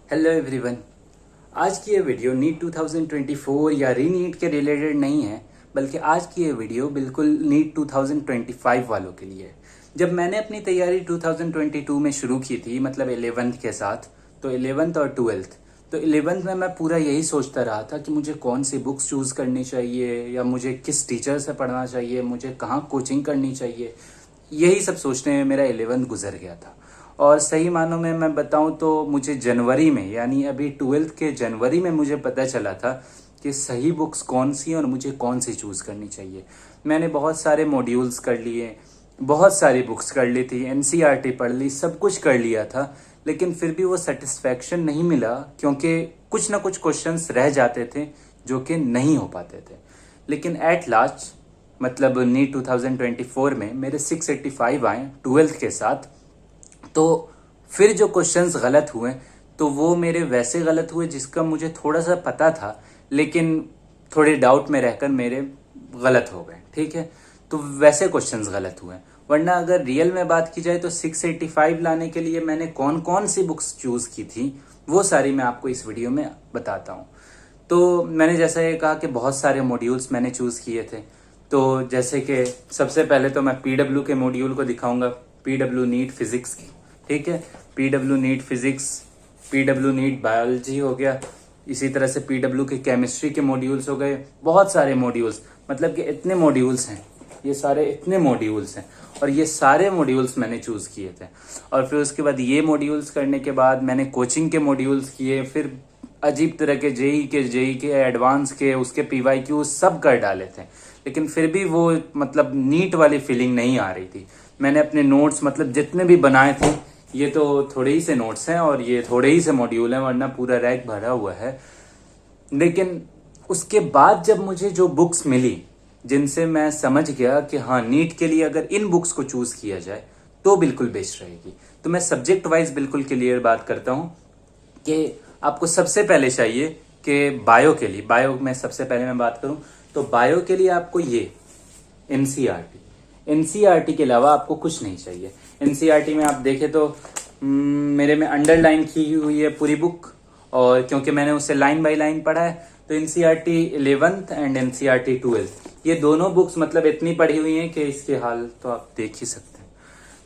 Hello everyone. आज की ये वीडियो नीट 2024 या री नीट के रिलेटेड नहीं है, बल्कि आज की ये वीडियो बिल्कुल नीट 2025 वालों के लिए है। जब मैंने अपनी तैयारी 2022 में शुरू की थी, मतलब 11th के साथ, तो 11th और 12th, तो 11th में मैं पूरा यही सोचता रहा था कि मुझे कौन सी बुक्स चूज़ करनी चाहिए या मुझे किस टीचर से पढ़ना चाहिए, मुझे कहाँ कोचिंग करनी चाहिए। यही सब सोचने में मेरा 11th गुजर गया था। और सही मानों में मैं बताऊं तो मुझे जनवरी में, यानी अभी 12th के जनवरी में मुझे पता चला था कि सही बुक्स कौन सी और मुझे कौन सी चूज़ करनी चाहिए। मैंने बहुत सारे मॉड्यूल्स कर लिए, बहुत सारी बुक्स कर ली थी, एनसीईआरटी पढ़ ली, सब कुछ कर लिया था, लेकिन फिर भी वो सेटिस्फैक्शन नहीं मिला, क्योंकि कुछ ना कुछ क्वेश्चंस रह जाते थे जो कि नहीं हो पाते थे। लेकिन एट लास्ट, मतलब नीट 2024 में मेरे 685 आए 12th के साथ। तो फिर जो क्वेश्चंस गलत हुए तो वो मेरे वैसे गलत हुए जिसका मुझे थोड़ा सा पता था, लेकिन थोड़े डाउट में रहकर मेरे गलत हो गए। ठीक है, तो वैसे क्वेश्चंस गलत हुए। वरना अगर रियल में बात की जाए तो 685 लाने के लिए मैंने कौन कौन सी बुक्स चूज़ की थी वो सारी मैं आपको इस वीडियो में बताता हूँ। तो मैंने जैसा ये कहा कि बहुत सारे मॉड्यूल्स मैंने चूज़ किए थे। तो जैसे कि सबसे पहले तो मैं पीडब्ल्यू के मॉड्यूल को दिखाऊंगा, पीडब्ल्यू नीट फिजिक्स की। ठीक है, PW NEET physics, PW NEET biology हो गया, इसी तरह से पीडब्ल्यू के केमिस्ट्री के मॉड्यूल्स हो गए, बहुत सारे मॉड्यूल्स, मतलब कि इतने मॉड्यूल्स हैं, ये सारे इतने मॉड्यूल्स हैं, और ये सारे मॉड्यूल्स मैंने चूज़ किए थे। और फिर उसके बाद ये मॉड्यूल्स करने के बाद मैंने कोचिंग के मॉड्यूल्स किए, फिर अजीब तरह के जेई के एडवांस के, उसके पीवाईक्यू सब कर डाले थे, लेकिन फिर भी वो मतलब नीट वाली फीलिंग नहीं आ रही थी। मैंने अपने नोट्स मतलब जितने भी बनाए थे, ये तो थोड़े ही से नोट्स हैं और ये थोड़े ही से मॉड्यूल हैं, वरना पूरा रैक भरा हुआ है। लेकिन उसके बाद जब मुझे जो बुक्स मिली जिनसे मैं समझ गया कि हाँ, नीट के लिए अगर इन बुक्स को चूज किया जाए तो बिल्कुल बेस्ट रहेगी। तो मैं सब्जेक्ट वाइज बिल्कुल क्लियर बात करता हूँ कि आपको सबसे पहले चाहिए कि बायो के लिए, बायो में सबसे पहले मैं बात करूँ तो बायो के लिए आपको ये एनसीईआरटी के अलावा आपको कुछ नहीं चाहिए। एनसीईआरटी में आप देखें तो मेरे में अंडरलाइन की हुई है पूरी बुक, और क्योंकि मैंने उसे लाइन बाय लाइन पढ़ा है, तो NCERT 11th and NCERT 12th, ये दोनों बुक्स मतलब इतनी पढ़ी हुई हैं कि इसके हाल तो आप देख ही सकते हैं।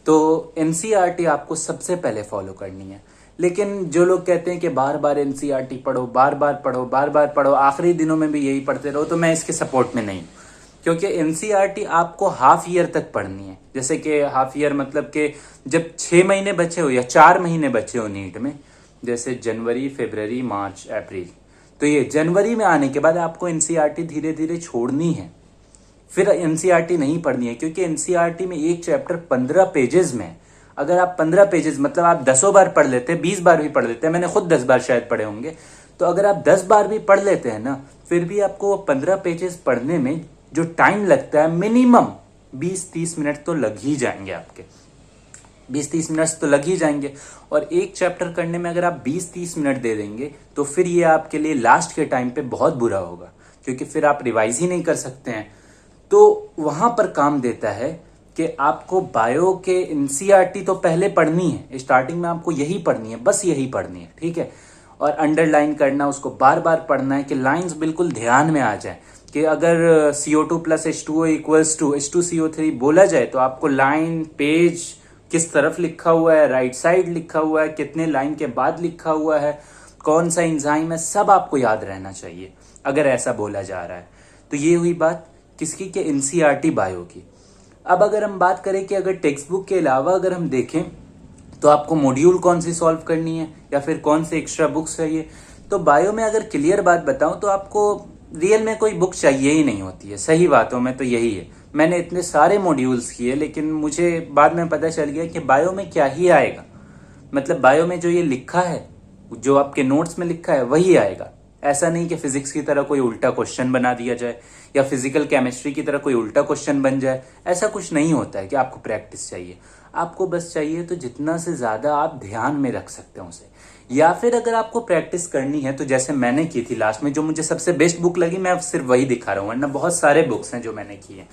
तो एनसीईआरटी आपको सबसे पहले फॉलो करनी है। लेकिन जो लोग कहते हैं कि बार बार एनसीईआरटी पढ़ो, बार बार पढ़ो, बार बार पढ़ो, आखिरी दिनों में भी यही पढ़ते रहो, तो मैं इसके सपोर्ट में नहीं हूँ। क्योंकि एनसीईआरटी आपको हाफ ईयर तक पढ़नी है। जैसे कि हाफ ईयर मतलब कि जब 6 महीने बचे हो या 4 महीने बचे हो नीट में, जैसे जनवरी, फरवरी, मार्च, अप्रैल, तो ये जनवरी में आने के बाद आपको एनसीईआरटी धीरे धीरे छोड़नी है, फिर एनसीईआरटी नहीं पढ़नी है। क्योंकि एनसीईआरटी में एक चैप्टर 15 पेजेस में, अगर आप 15 पेजेस मतलब आप 10 बार पढ़ लेते हैं, 20 बार भी पढ़ लेते हैं, मैंने खुद 10 बार शायद पढ़े होंगे, तो अगर आप 10 बार भी पढ़ लेते हैं ना, फिर भी आपको 15 पेजेस पढ़ने में जो टाइम लगता है मिनिमम 20-30 मिनट तो लग ही जाएंगे आपके, 20-30 मिनट तो लग ही जाएंगे। और एक चैप्टर करने में अगर आप 20-30 मिनट दे देंगे तो फिर ये आपके लिए लास्ट के टाइम पे बहुत बुरा होगा, क्योंकि फिर आप रिवाइज ही नहीं कर सकते हैं। तो वहां पर काम देता है कि आपको बायो के एनसीईआरटी तो पहले पढ़नी है, स्टार्टिंग में आपको यही पढ़नी है, बस यही पढ़नी है। ठीक है, और अंडरलाइन करना, उसको बार बार पढ़ना है कि लाइंस बिल्कुल ध्यान में आ जाए कि अगर CO2 plus H2O equals to H2CO3 बोला जाए तो आपको लाइन, पेज किस तरफ लिखा हुआ है, राइट साइड लिखा हुआ है, कितने लाइन के बाद लिखा हुआ है, कौन सा एंजाइम है, सब आपको याद रहना चाहिए अगर ऐसा बोला जा रहा है। तो ये हुई बात किसकी, के एनसीईआरटी बायो की। अब अगर हम बात करें कि अगर टेक्स्ट बुक के अलावा अगर हम देखें तो आपको मॉड्यूल कौन सी सॉल्व करनी है या फिर कौन से एक्स्ट्रा बुक्स चाहिए, तो बायो में अगर क्लियर बात बताऊं तो आपको रियल में कोई बुक चाहिए ही नहीं होती है। सही बातों में तो यही है। मैंने इतने सारे मॉड्यूल्स किए, लेकिन मुझे बाद में पता चल गया कि बायो में क्या ही आएगा, मतलब बायो में जो ये लिखा है, जो आपके नोट्स में लिखा है वही आएगा। ऐसा नहीं कि फिजिक्स की तरह कोई उल्टा क्वेश्चन बना दिया जाए या फिजिकल केमिस्ट्री की तरह कोई उल्टा क्वेश्चन बन जाए, ऐसा कुछ नहीं होता है कि आपको प्रैक्टिस चाहिए। आपको बस चाहिए तो जितना से ज्यादा आप ध्यान में रख सकते हो उसे, या फिर अगर आपको प्रैक्टिस करनी है तो जैसे मैंने की थी लास्ट में, जो मुझे सबसे बेस्ट बुक लगी मैं सिर्फ वही दिखा रहा हूँ, वरना बहुत सारे बुक्स हैं जो मैंने किए।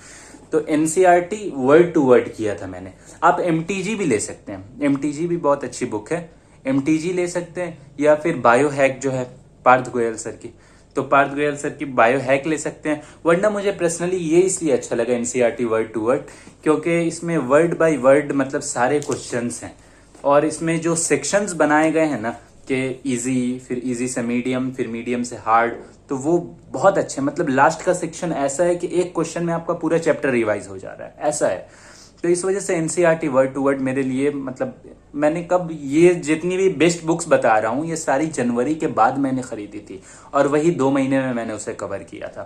तो एनसीईआरटी वर्ड टू वर्ड किया था मैंने। आप एमटीजी भी ले सकते हैं, एमटीजी भी बहुत अच्छी बुक है। MTG ले सकते हैं, या फिर बायो हैक जो है पार्थ गोयल सर की, तो पार्थ गोयल सर की बायो हैक ले सकते हैं। वरना मुझे पर्सनली ये इसलिए अच्छा लगा NCERT वर्ड टू वर्ड, क्योंकि इसमें वर्ड बाय वर्ड मतलब सारे क्वेश्चंस हैं, और इसमें जो सेक्शंस बनाए गए हैं ना कि इजी, फिर इजी से मीडियम, फिर मीडियम से हार्ड, तो वो बहुत अच्छे। मतलब लास्ट का सेक्शन ऐसा है कि एक क्वेश्चन में आपका पूरा चैप्टर रिवाइज हो जा रहा है, ऐसा है। तो इस वजह से NCERT वर्ड टू वर्ड मेरे लिए मतलब, मैंने कब ये जितनी भी बेस्ट बुक्स बता रहा हूँ ये सारी जनवरी के बाद मैंने खरीदी थी, और वही 2 महीने में मैंने उसे कवर किया था।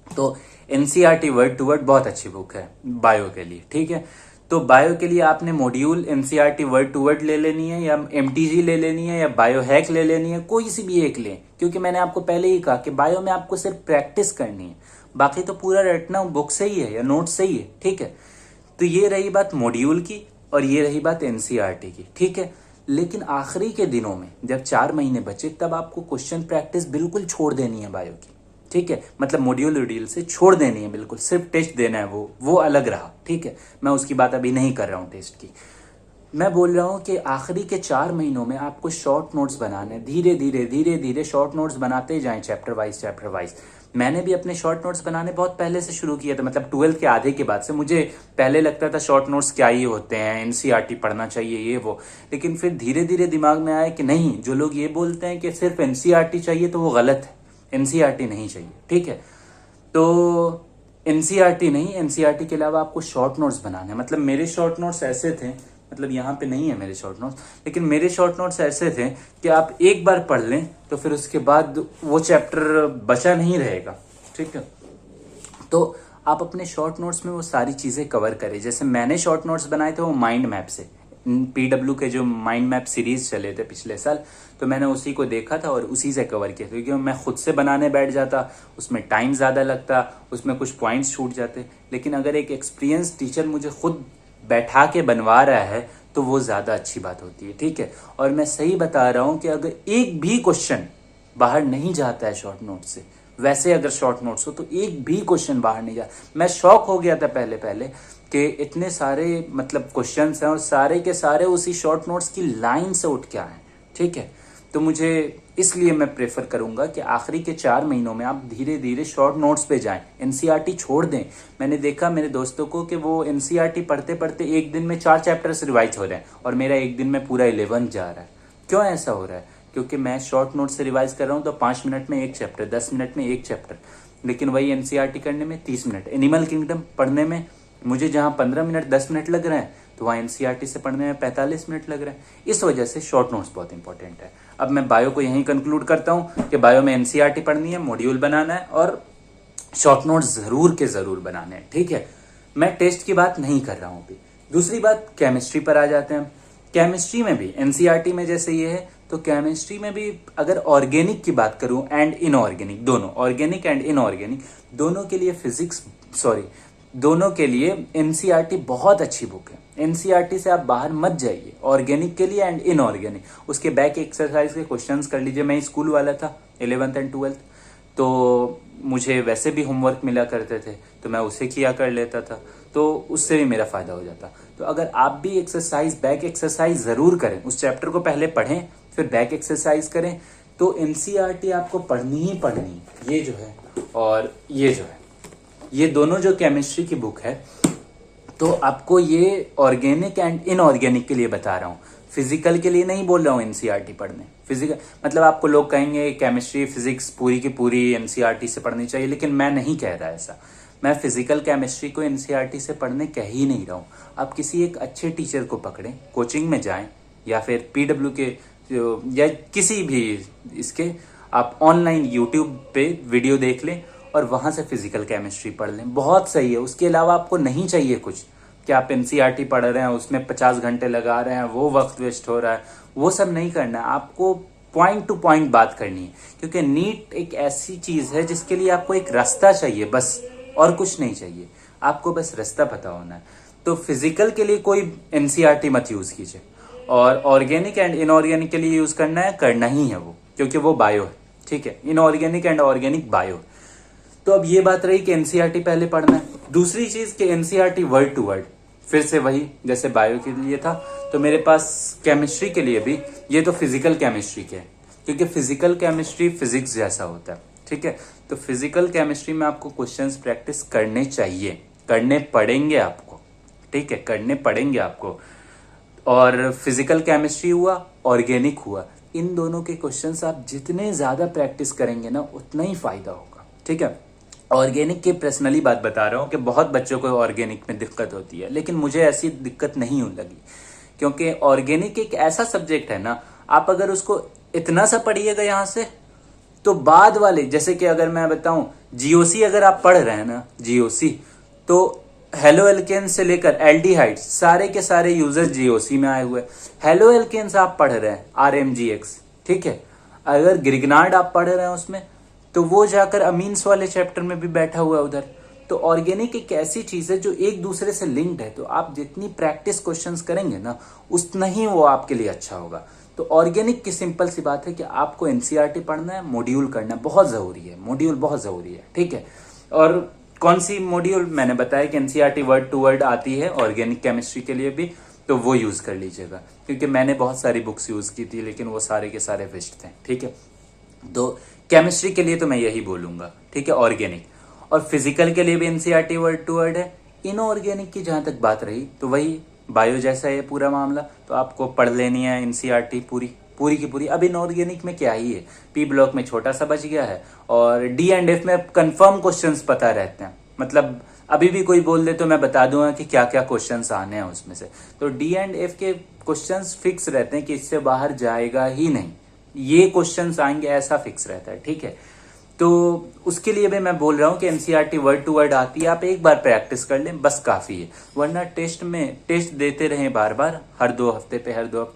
तो NCERT वर्ड टू वर्ड बहुत अच्छी बुक है बायो के लिए, ठीक है। तो बायो के लिए आपने module NCERT word to word ले लेनी है, या MTG ले लेनी है, या बायो हैक ले लेनी है, कोई सी भी एक लें, क्योंकि मैंने आपको पहले ही कहा कि बायो में आपको सिर्फ प्रैक्टिस करनी है, बाकी तो पूरा रटना बुक से ही है या नोट से ही है, ठीक है। तो ये रही बात मॉड्यूल की, और ये रही बात NCERT की, ठीक है। लेकिन आखिरी के दिनों में जब 4 महीने बचे, तब आपको क्वेश्चन प्रैक्टिस बिल्कुल छोड़ देनी है बायो की, ठीक है। मतलब मॉड्यूल वॉड्यूल से छोड़ देनी है बिल्कुल, सिर्फ टेस्ट देना है, वो अलग रहा, ठीक है। मैं उसकी बात अभी नहीं कर रहा हूँ टेस्ट की, मैं बोल रहा हूँ कि आखिरी के 4 महीनों में आपको शॉर्ट नोट्स बनाने, धीरे धीरे शॉर्ट नोट्स बनाते जाएं, चैप्टर वाइज। मैंने भी अपने शॉर्ट नोट्स बनाने बहुत पहले से शुरू किया था, मतलब 12th के आधे के बाद से। मुझे पहले लगता था शॉर्ट नोट्स क्या ही होते हैं, NCERT पढ़ना चाहिए ये वो, लेकिन फिर धीरे धीरे दिमाग में आया कि नहीं, जो लोग ये बोलते हैं कि सिर्फ NCERT चाहिए तो वो गलत है, NCERT नहीं चाहिए, ठीक है। तो NCERT नहीं, NCERT के अलावा आपको शॉर्ट नोट्स बनाने, मतलब मेरे शॉर्ट नोट्स ऐसे थे, मतलब यहाँ पे नहीं है मेरे शॉर्ट नोट्स, लेकिन मेरे शॉर्ट नोट्स ऐसे थे कि आप एक बार पढ़ लें तो फिर उसके बाद वो चैप्टर बचा नहीं रहेगा, ठीक है। तो आप अपने शॉर्ट नोट्स में वो सारी चीज़ें कवर करें। जैसे मैंने शॉर्ट नोट्स बनाए थे वो माइंड मैप से, PW के जो माइंड मैप सीरीज चले थे पिछले साल, तो मैंने उसी को देखा था और उसी से कवर किया था। क्योंकि मैं खुद से बनाने बैठ जाता, उसमें टाइम ज़्यादा लगता, उसमें कुछ पॉइंट्स छूट जाते। लेकिन अगर एक एक्सपीरियंस टीचर मुझे खुद बैठा के बनवा रहा है तो वो ज़्यादा अच्छी बात होती है, ठीक है। और मैं सही बता रहा हूँ कि अगर एक भी क्वेश्चन बाहर नहीं जाता है शॉर्ट नोट से, वैसे अगर शॉर्ट नोट्स हो तो एक भी क्वेश्चन बाहर नहीं जाता। मैं शॉक हो गया था पहले कि इतने सारे मतलब क्वेश्चंस हैं और सारे के सारे उसी शॉर्ट नोट्स की लाइन से उठ के आए, ठीक है। तो मुझे इसलिए मैं प्रेफर करूंगा कि आखिरी के 4 महीनों में आप धीरे धीरे शॉर्ट नोट्स पे जाएं, NCERT छोड़ दें। मैंने देखा मेरे दोस्तों को कि वो NCERT पढ़ते पढ़ते एक दिन में 4 चैप्टर्स रिवाइज हो रहे हैं, और मेरा एक दिन में पूरा 11 जा रहा है। क्यों ऐसा हो रहा है? क्योंकि मैं शॉर्ट नोट से रिवाइज कर रहा हूँ तो 5 मिनट में एक चैप्टर, 10 मिनट में एक चैप्टर, लेकिन वही NCERT करने में 30 मिनट। एनिमल किंगडम पढ़ने में मुझे जहाँ 15 मिनट 10 मिनट लग रहे हैं, तो वहाँ NCERT से पढ़ने में 45 मिनट लग रहे हैं। इस वजह से शॉर्ट नोट्स बहुत इंपॉर्टेंट है। अब मैं बायो को यहीं कंक्लूड करता हूँ कि बायो में NCERT पढ़नी है, मॉड्यूल बनाना है, और शॉर्ट नोट्स जरूर के जरूर बनाने हैं, ठीक है। मैं टेस्ट की बात नहीं कर रहा हूँ अभी। दूसरी बात, केमिस्ट्री पर आ जाते हैं। केमिस्ट्री में भी NCERT में जैसे ये है, तो केमिस्ट्री में भी अगर ऑर्गेनिक की बात करूं एंड इनऑर्गेनिक, दोनों ऑर्गेनिक एंड इनऑर्गेनिक, दोनों के लिए दोनों के लिए NCERT बहुत अच्छी बुक है। NCERT से आप बाहर मत जाइए, ऑर्गेनिक के लिए एंड इनऑर्गेनिक। उसके बैक एक्सरसाइज के क्वेश्चंस कर लीजिए। मैं स्कूल वाला था 11th एंड 12th, तो मुझे वैसे भी होमवर्क मिला करते थे, तो मैं उसे किया कर लेता था, तो उससे भी मेरा फायदा हो जाता। तो अगर आप भी एक्सरसाइज, बैक एक्सरसाइज जरूर करें, उस चैप्टर को पहले पढ़ें फिर बैक एक्सरसाइज करें, तो NCERT आपको पढ़नी ही पढ़नी, ये जो है और ये जो है, ये दोनों जो केमिस्ट्री की बुक है, तो आपको ये ऑर्गेनिक एंड इनऑर्गेनिक के लिए बता रहा हूँ, फिजिकल के लिए नहीं बोल रहा हूँ NCERT पढ़ने। फिजिकल मतलब आपको लोग कहेंगे केमिस्ट्री फिजिक्स पूरी की पूरी NCERT से पढ़नी चाहिए, लेकिन मैं नहीं कह रहा ऐसा। मैं फिजिकल केमिस्ट्री को NCERT से पढ़ने कह ही नहीं रहा हूँ। आप किसी एक अच्छे टीचर को पकड़ें, कोचिंग में जाएं, या फिर PW के या किसी भी इसके आप ऑनलाइन YouTube पे वीडियो देख लें और वहां से फिजिकल केमिस्ट्री पढ़ लें, बहुत सही है। उसके अलावा आपको नहीं चाहिए कुछ कि आप NCERT पढ़ रहे हैं, उसमें 50 घंटे लगा रहे हैं, वो वक्त वेस्ट हो रहा है, वो सब नहीं करना है। आपको पॉइंट टू पॉइंट बात करनी है, क्योंकि नीट एक ऐसी चीज है जिसके लिए आपको एक रास्ता चाहिए बस, और कुछ नहीं चाहिए। आपको बस रास्ता पता होना है। तो फिजिकल के लिए कोई NCERT मत यूज कीजिए, और ऑर्गेनिक एंड इनऑर्गेनिक के लिए यूज करना ही है वो, क्योंकि वो बायो है, ठीक है। Inorganic and organic bio. तो अब ये बात रही कि NCERT पहले पढ़ना है। दूसरी चीज कि NCERT वर्ड टू वर्ड, फिर से वही जैसे बायो के लिए था, तो मेरे पास केमिस्ट्री के लिए भी, ये तो फिजिकल केमिस्ट्री के, क्योंकि फिजिकल केमिस्ट्री फिजिक्स जैसा होता है, ठीक है। तो फिजिकल केमिस्ट्री में आपको क्वेश्चंस प्रैक्टिस करने चाहिए, करने पड़ेंगे आपको, ठीक है, करने पड़ेंगे आपको। और फिजिकल केमिस्ट्री हुआ, ऑर्गेनिक हुआ, इन दोनों के क्वेश्चंस आप जितने ज्यादा प्रैक्टिस करेंगे ना उतना ही फायदा होगा, ठीक है। ऑर्गेनिक की पर्सनली बात बता रहा हूँ कि बहुत बच्चों को ऑर्गेनिक में दिक्कत होती है, लेकिन मुझे ऐसी दिक्कत नहीं लगी, क्योंकि ऑर्गेनिक एक ऐसा सब्जेक्ट है ना, आप अगर उसको इतना सा पढ़िएगा यहाँ से, तो बाद वाले, जैसे कि अगर मैं बताऊं जीओसी अगर आप पढ़ रहे हैं ना, जीओसी, तो हेलो एल्केन से लेकर एल्डिहाइड्स सारे के सारे यूजर्स जीओसी में आए हुए। हेलो एल्केन्स आप पढ़ रहे हैं आरएमजीएक्स, ठीक है। अगर ग्रिग्नार्ड आप पढ़ रहे हैं उसमें, तो वो जाकर अमीन्स वाले चैप्टर में भी बैठा हुआ है उधर। तो ऑर्गेनिक एक ऐसी चीज है जो एक दूसरे से लिंक्ड है, तो आप जितनी प्रैक्टिस क्वेश्चंस करेंगे ना उतना ही वो आपके लिए अच्छा होगा। तो ऑर्गेनिक की सिंपल सी बात है कि आपको एनसीईआरटी पढ़ना है, मॉड्यूल करना बहुत जरूरी है, मॉड्यूल बहुत जरूरी है, ठीक है। और कौन सी मॉड्यूल, मैंने बताया कि एनसीईआरटी वर्ड टू वर्ड आती है ऑर्गेनिक केमिस्ट्री के लिए भी, तो वो यूज कर लीजिएगा, क्योंकि मैंने बहुत सारी बुक्स यूज की थी लेकिन वो सारे के सारे वेस्ट थे, ठीक है। तो केमिस्ट्री के लिए तो मैं यही बोलूंगा, ठीक है, ऑर्गेनिक। और फिजिकल के लिए भी एनसीईआरटी वर्ड टू वर्ड है। इनऑर्गेनिक की जहां तक बात रही, तो वही बायो जैसा है पूरा मामला, तो आपको पढ़ लेनी है एनसीईआरटी पूरी पूरी की पूरी। अब इनऑर्गेनिक में क्या ही है, पी ब्लॉक में छोटा सा बच गया है, और डी एंड एफ में कंफर्म क्वेश्चंस पता रहते हैं, मतलब अभी भी कोई बोल दे तो मैं बता दूंगा कि क्या क्या क्वेश्चंस आने हैं उसमें से। तो डी एंड एफ के क्वेश्चंस फिक्स रहते हैं कि इससे बाहर जाएगा ही नहीं, ये क्वेश्चंस आएंगे, ऐसा फिक्स रहता है, ठीक है। तो उसके लिए भी मैं बोल रहा हूँ कि एनसीईआरटी वर्ड टू वर्ड आती है, आप एक बार प्रैक्टिस कर लें बस काफी है। वरना टेस्ट में टेस्ट देते रहें बार बार, हर 2 हफ्ते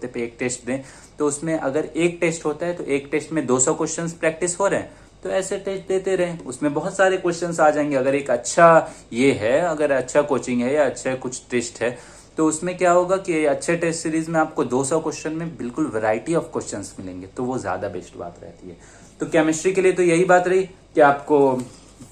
पे एक टेस्ट दें, तो उसमें अगर एक टेस्ट होता है तो एक टेस्ट में 200 क्वेश्चंस प्रैक्टिस हो रहे हैं, तो ऐसे टेस्ट देते रहें, उसमें बहुत सारे क्वेश्चंस आ जाएंगे। अगर एक अच्छा ये है, अगर अच्छा कोचिंग है या अच्छा कुछ टेस्ट है, तो उसमें क्या होगा कि अच्छे टेस्ट सीरीज में आपको 200 क्वेश्चन में बिल्कुल वैरायटी ऑफ क्वेश्चंस मिलेंगे, तो वो ज्यादा बेस्ट बात रहती है। तो केमिस्ट्री के लिए तो यही बात रही कि आपको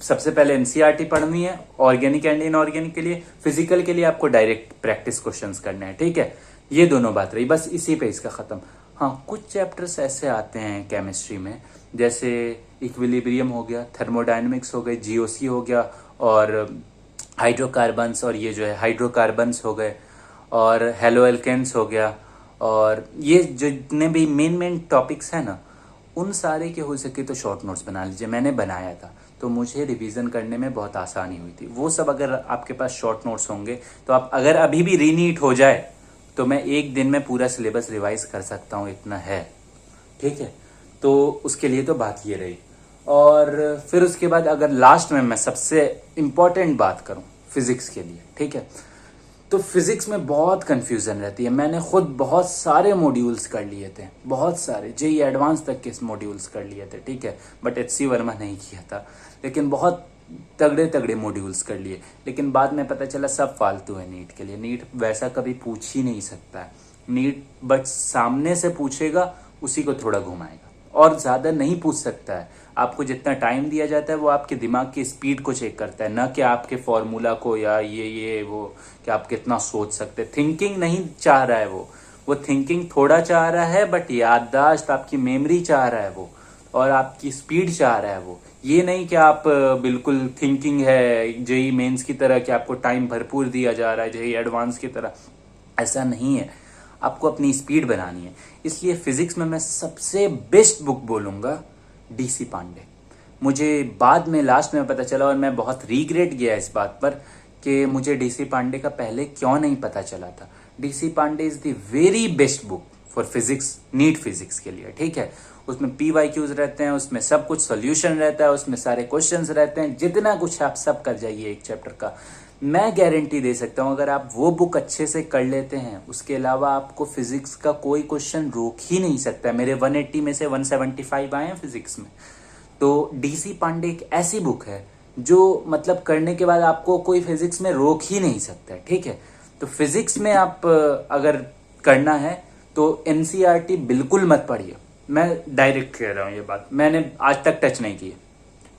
सबसे पहले एनसीईआरटी पढ़नी है ऑर्गेनिक एंड इनऑर्गेनिक के लिए। फिजिकल के लिए आपको डायरेक्ट प्रैक्टिस क्वेश्चंस करने हैं, ठीक है। ये दोनों बात रही, बस इसी पे इसका खत्म। हाँ, कुछ चैप्टर्स ऐसे आते हैं केमिस्ट्री में, जैसे इक्विलिब्रियम हो गया, थर्मोडायनेमिक्स हो गई, जीओसी हो गया, और हाइड्रोकार्बन्स, और ये जो है हाइड्रोकार्बन्स हो गए, और हेलो एल्केन्स हो गया, और ये जितने भी मेन टॉपिक्स हैं ना, उन सारे के हो सके तो शॉर्ट नोट्स बना लीजिए। मैंने बनाया था तो मुझे रिवीजन करने में बहुत आसानी हुई थी। वो सब अगर आपके पास शॉर्ट नोट्स होंगे तो आप अगर अभी भी रीनीट हो जाए तो मैं एक दिन में पूरा सिलेबस रिवाइज कर सकता हूँ, इतना है, ठीक है। तो उसके लिए तो बात ये रही। और फिर उसके बाद अगर लास्ट में मैं सबसे इम्पोर्टेंट बात करूँ फिजिक्स के लिए, ठीक है, तो फिजिक्स में बहुत कंफ्यूजन रहती है। मैंने खुद बहुत सारे मॉड्यूल्स कर लिए थे, बहुत सारे जेई एडवांस तक के मॉड्यूल्स कर लिए थे, ठीक है, बट एचसी वर्मा नहीं किया था, लेकिन बहुत तगड़े तगड़े मॉड्यूल्स कर लिए। लेकिन बाद में पता चला सब फालतू है नीट के लिए। नीट वैसा कभी पूछ ही नहीं सकता है। नीट बट सामने से पूछेगा, उसी को थोड़ा घुमाएगा, और ज्यादा नहीं पूछ सकता है। आपको जितना टाइम दिया जाता है वो आपके दिमाग की स्पीड को चेक करता है, न कि आपके फॉर्मूला को या ये वो कि आप कितना सोच सकते हैं। थिंकिंग नहीं चाह रहा है वो थिंकिंग थोड़ा चाह रहा है, बट याददाश्त, आपकी मेमोरी चाह रहा है वो, और आपकी स्पीड चाह रहा है वो। ये नहीं कि आप बिल्कुल थिंकिंग है जेई मेंस की तरह कि आपको टाइम भरपूर दिया जा रहा है जेई एडवांस की तरह, ऐसा नहीं है। आपको अपनी स्पीड बनानी है। इसलिए फिजिक्स में मैं सबसे बेस्ट बुक बोलूंगा डीसी पांडे। मुझे बाद में लास्ट में पता चला, और मैं बहुत रीग्रेट किया इस बात पर कि मुझे डीसी पांडे का पहले क्यों नहीं पता चला था। DC Pandey is the very best book for physics, NEET physics के लिए, ठीक है। उसमें पीवाईक्यूज रहते हैं, उसमें सब कुछ सोल्यूशन रहता है, उसमें सारे क्वेश्चंस रहते हैं, जितना कुछ आप सब कर जाइए एक चैप्टर का। मैं गारंटी दे सकता हूं अगर आप वो बुक अच्छे से कर लेते हैं, उसके अलावा आपको फिजिक्स का कोई क्वेश्चन रोक ही नहीं सकता है। मेरे 180 में से 175 आए हैं फिजिक्स में। तो डीसी पांडे एक ऐसी बुक है जो मतलब करने के बाद आपको कोई फिजिक्स में रोक ही नहीं सकता है, ठीक है। तो फिजिक्स में आप अगर करना है तो एनसीईआरटी बिल्कुल मत पढ़िए। मैं डायरेक्ट कह रहा हूँ ये बात, मैंने आज तक टच नहीं की है।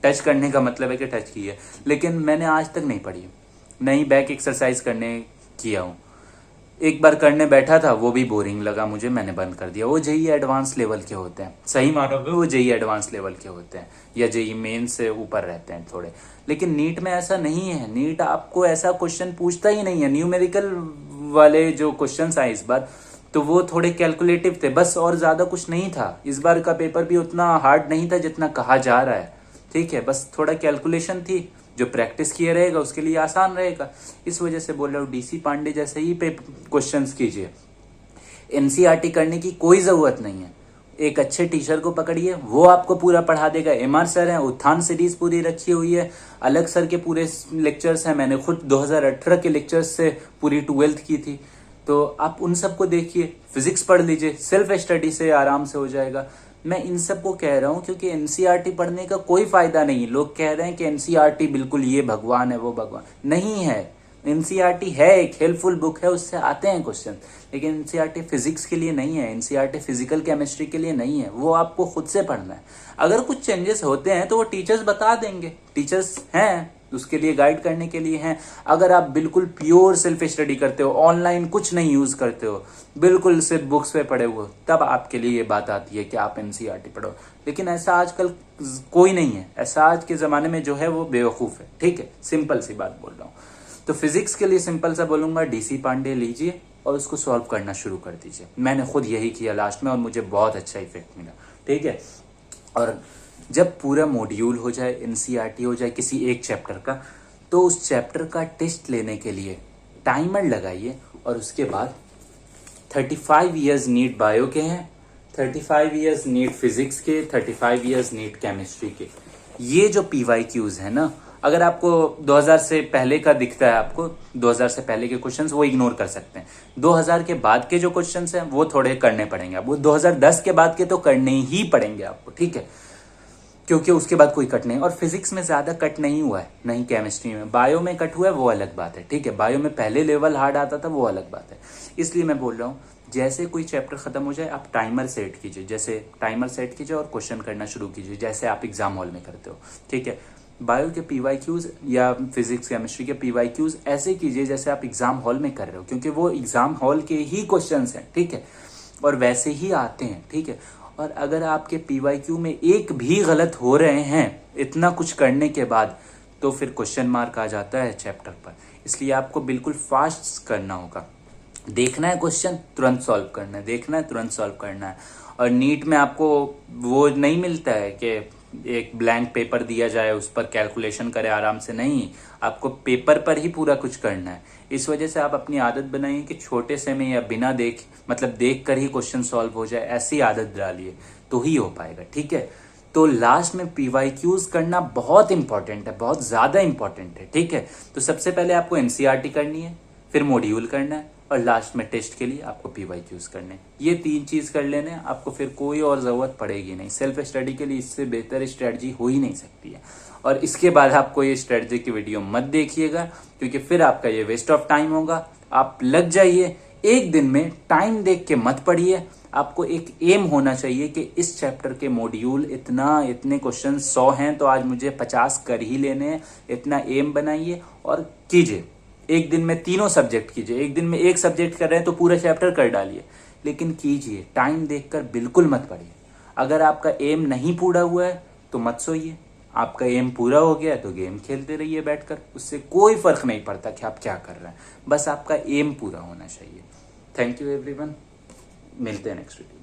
टच करने का मतलब है कि टच की है, लेकिन मैंने आज तक नहीं पढ़ी है। नहीं बैक एक्सरसाइज करने किया हूँ। एक बार करने बैठा था, वो भी बोरिंग लगा मुझे, मैंने बंद कर दिया। वो जेई एडवांस लेवल के होते हैं, सही मानो में वो जेई एडवांस लेवल के होते हैं, या जेई मेन से ऊपर रहते हैं थोड़े। लेकिन नीट में ऐसा नहीं है। नीट आपको ऐसा क्वेश्चन पूछता ही नहीं है। न्यूमेरिकल वाले जो क्वेश्चन आए इस बार, तो वो थोड़े कैलकुलेटिव थे बस, और ज्यादा कुछ नहीं था। इस बार का पेपर भी उतना हार्ड नहीं था जितना कहा जा रहा है, ठीक है। बस थोड़ा कैलकुलेशन थी, जो प्रैक्टिस किया रहेगा उसके लिए आसान रहेगा। इस वजह से बोल रहा हूँ डीसी पांडे जैसे ही पे क्वेश्चंस कीजिए। एनसीईआरटी करने की कोई जरूरत नहीं है। एक अच्छे टीचर को पकड़िए, वो आपको पूरा पढ़ा देगा। एमआर सर है, उत्थान सीरीज पूरी रखी हुई है, अलग सर के पूरे लेक्चर्स हैं। मैंने खुद 2018 के लेक्चर्स से पूरी 12th की थी, तो आप उन सबको देखिए। फिजिक्स पढ़ लीजिए, सेल्फ स्टडी से आराम से हो जाएगा। मैं इन सबको कह रहा हूँ क्योंकि एनसीईआरटी पढ़ने का कोई फायदा नहीं। लोग कह रहे हैं कि एनसीईआरटी बिल्कुल ये भगवान है वो भगवान नहीं है। एनसीईआरटी है एक हेल्पफुल बुक है, उससे आते हैं क्वेश्चन, लेकिन एनसीईआरटी फिजिक्स के लिए नहीं है। एनसीईआरटी फिजिकल केमिस्ट्री के लिए नहीं है, वो आपको खुद से पढ़ना है। अगर कुछ चेंजेस होते हैं तो वो टीचर्स बता देंगे, टीचर्स हैं उसके लिए, गाइड करने के लिए हैं। अगर आप बिल्कुल प्योर सेल्फ स्टडी करते हो, ऑनलाइन कुछ नहीं यूज करते हो, बिल्कुल सिर्फ बुक्स पे पढ़े हुए, तब आपके लिए ये बात आती है कि आप एनसीईआरटी पढ़ो। लेकिन ऐसा आजकल कोई नहीं है। ऐसा आज के जमाने में जो है वो बेवकूफ है, ठीक है। सिंपल सी बात बोल रहा हूँ। तो फिजिक्स के लिए सिंपल सा बोलूंगा, डीसी पांडे लीजिए और उसको सॉल्व करना शुरू कर दीजिए। मैंने खुद यही किया लास्ट में और मुझे बहुत अच्छा इफेक्ट मिला, ठीक है। और जब पूरा मॉड्यूल हो जाए, एनसीईआरटी हो जाए किसी एक चैप्टर का, तो उस चैप्टर का टेस्ट लेने के लिए टाइमर लगाइए। और उसके बाद 35 इयर्स नीट बायो के हैं, 35 इयर्स नीट फिजिक्स के, 35 इयर्स नीट केमिस्ट्री के। ये जो पीवाईक्यूज है ना, अगर आपको 2000 से पहले का दिखता है, आपको 2000 से पहले के क्वेश्चंस वो इग्नोर कर सकते हैं। 2000 के बाद के जो क्वेश्चंस हैं वो थोड़े करने पड़ेंगे आपको। 2010 के बाद के तो करने ही पड़ेंगे आपको, ठीक है, क्योंकि उसके बाद कोई कट नहीं। और फिजिक्स में ज्यादा कट नहीं हुआ है, नहीं केमिस्ट्री में। बायो में कट हुआ है, वो अलग बात है, ठीक है। बायो में पहले लेवल हार्ड आता था, वो अलग बात है। इसलिए मैं बोल रहा हूँ, जैसे कोई चैप्टर खत्म हो जाए आप टाइमर सेट कीजिए। जैसे टाइमर सेट कीजिए और क्वेश्चन करना शुरू कीजिए, जैसे आप एग्जाम हॉल में करते हो, ठीक है। बायो के पीवाईक्यूज या फिजिक्स केमिस्ट्री के पीवाईक्यूज ऐसे कीजिए जैसे आप एग्जाम हॉल में कर रहे हो, क्योंकि वो एग्जाम हॉल के ही क्वेश्चंस हैं, ठीक है, और वैसे ही आते हैं, ठीक है। और अगर आपके पीवाईक्यू में एक भी गलत हो रहे हैं इतना कुछ करने के बाद, तो फिर क्वेश्चन मार्क आ जाता है चैप्टर पर। इसलिए आपको बिल्कुल फास्ट करना होगा। देखना है क्वेश्चन, तुरंत सॉल्व करना है, देखना है, तुरंत सॉल्व करना है। और नीट में आपको वो नहीं मिलता है कि एक ब्लैंक पेपर दिया जाए, उस पर कैलकुलेशन करे आराम से, नहीं, आपको पेपर पर ही पूरा कुछ करना है। इस वजह से आप अपनी आदत बनाइए कि छोटे से में या बिना देख कर ही क्वेश्चन सॉल्व हो जाए, ऐसी आदत डालिए तो ही हो पाएगा, ठीक है। तो लास्ट में पीवाईक्यूज करना बहुत इंपॉर्टेंट है, बहुत ज्यादा इंपॉर्टेंट है, ठीक है। तो सबसे पहले आपको एनसीईआरटी करनी है, फिर मॉड्यूल करना है, और लास्ट में टेस्ट के लिए आपको पीवाईक्यूज करने। ये 3 चीज कर लेने, आपको फिर कोई और जरूरत पड़ेगी नहीं। सेल्फ स्टडी के लिए इससे बेहतर स्ट्रेटजी हो ही नहीं सकती है। और इसके बाद आपको ये स्ट्रेटजी की वीडियो मत देखिएगा, क्योंकि फिर आपका ये वेस्ट ऑफ टाइम होगा। आप लग जाइए एक दिन में, टाइम देख के मत पढ़िए। आपको एक एम होना चाहिए कि इस चैप्टर के मॉड्यूल इतने क्वेश्चन 100 हैं तो आज मुझे 50 कर ही लेने हैं। इतना एम बनाइए और कीजिए। एक दिन में तीनों सब्जेक्ट कीजिए। एक दिन में एक सब्जेक्ट कर रहे हैं तो पूरा चैप्टर कर डालिए, लेकिन कीजिए। टाइम देखकर बिल्कुल मत पढ़िए। अगर आपका एम नहीं पूरा हुआ है तो मत सोइए। आपका एम पूरा हो गया है तो गेम खेलते रहिए बैठकर, उससे कोई फर्क नहीं पड़ता कि आप क्या कर रहे हैं, बस आपका एम पूरा होना चाहिए। थैंक यू एवरीवन, मिलते हैं नेक्स्ट वीडियो।